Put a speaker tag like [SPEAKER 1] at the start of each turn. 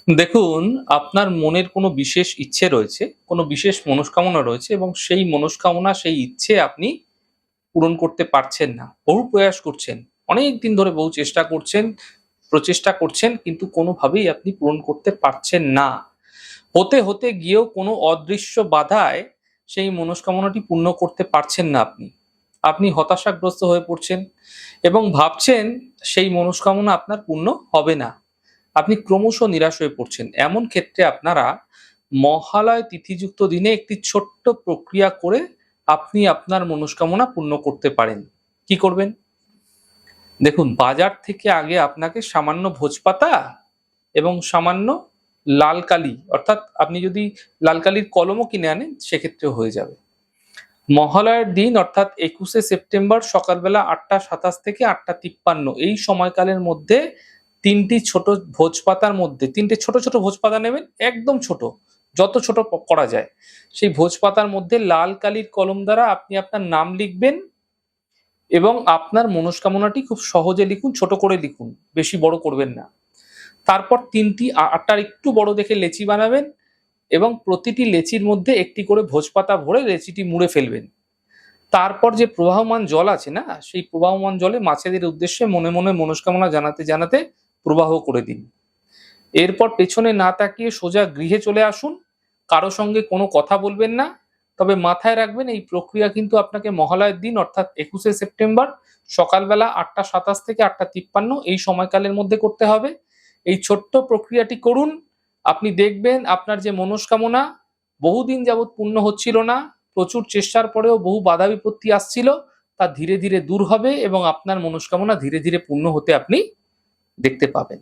[SPEAKER 1] দেখুন, আপনার মনের কোনো বিশেষ ইচ্ছে রয়েছে, কোনো বিশেষ মনস্কামনা রয়েছে এবং সেই মনস্কামনা, সেই ইচ্ছে আপনি পূরণ করতে পারছেন না। বহু প্রয়াস করছেন। অনেকদিন ধরে বহু চেষ্টা করছেন, প্রচেষ্টা করছেন কিন্তু কোনোভাবেই আপনি পূরণ করতে পারছেন না। হতে গিয়েও কোনো অদৃশ্য বাধায় সেই মনস্কামনাটি পূর্ণ করতে পারছেন না আপনি। আপনি হতাশাগ্রস্ত হয়ে পড়ছেন এবং ভাবছেন সেই মনস্কামনা আপনার পূর্ণ হবে না। আপনি ক্রমশ নিরাশ হয়ে পড়ছেন। এমন ক্ষেত্রে আপনারা মহালয় তিথিযুক্ত দিনে একটি ছোট্ট প্রক্রিয়া করে আপনি আপনার মনস্কামনা পূর্ণ করতে পারেন। কি করবেন? দেখুন, বাজার থেকে আগে আপনাকে সামান্য ভোজপাতা এবং সামান্য লাল কালি, অর্থাৎ আপনি যদি লাল কালির কলমও কিনে আনেন সেক্ষেত্রেও হয়ে যাবে। মহালয়ার দিন অর্থাৎ ২১শে সেপ্টেম্বর সকালবেলা ৮টা ২৭ থেকে ৮টা ৫৩ এই সময়কালের মধ্যে ৩টি ছোট ভোজপাতার মধ্যে ৩টে ছোট ছোট ভোজপাতা নেবেন, একদম ছোট, যত ছোট করা যায়। সেই ভোজপাতার মধ্যে লাল কালির কলম দ্বারা আপনি আপনার নাম লিখবেন এবং আপনার মনস্কামনাটি খুব সহজে লিখুন, ছোট করে লিখুন, বেশি বড় করবেন না। তারপর ৩টি আটার একটু বড় দেখে লেচি বানাবেন এবং প্রতিটি লেচির মধ্যে একটি করে ভোজপাতা ভরে লেচিটি মুড়ে ফেলবেন। তারপর যে প্রবাহমান জল আছে না, সেই প্রবাহমান জলে মাছেদের উদ্দেশ্যে মনে মনে মনস্কামনা জানাতে জানাতে প্রবাহ করে দিন। এরপর পেছনে না তাকিয়ে সোজা গৃহে চলে আসুন। কারো সঙ্গে কোনো কথা বলবেন না। তবে মাথায় রাখবেন, এই প্রক্রিয়া কিন্তু আপনাকে মহালয়ের দিন অর্থাৎ ২১শে সেপ্টেম্বর সকালবেলা ৮টা ২৭ থেকে ৮টা ৫৩ এই সময়কালের মধ্যে করতে হবে। এই ছোট্ট প্রক্রিয়াটি করুন। আপনি দেখবেন আপনার যে মনস্কামনা বহুদিন যাবৎ পূর্ণ হচ্ছিল না, প্রচুর চেষ্টার পরেও বহু বাধা বিপত্তি আসছিল, তা ধীরে ধীরে দূর হবে এবং আপনার মনস্কামনা ধীরে ধীরে পূর্ণ হতে আপনি দেখতে পাবেন।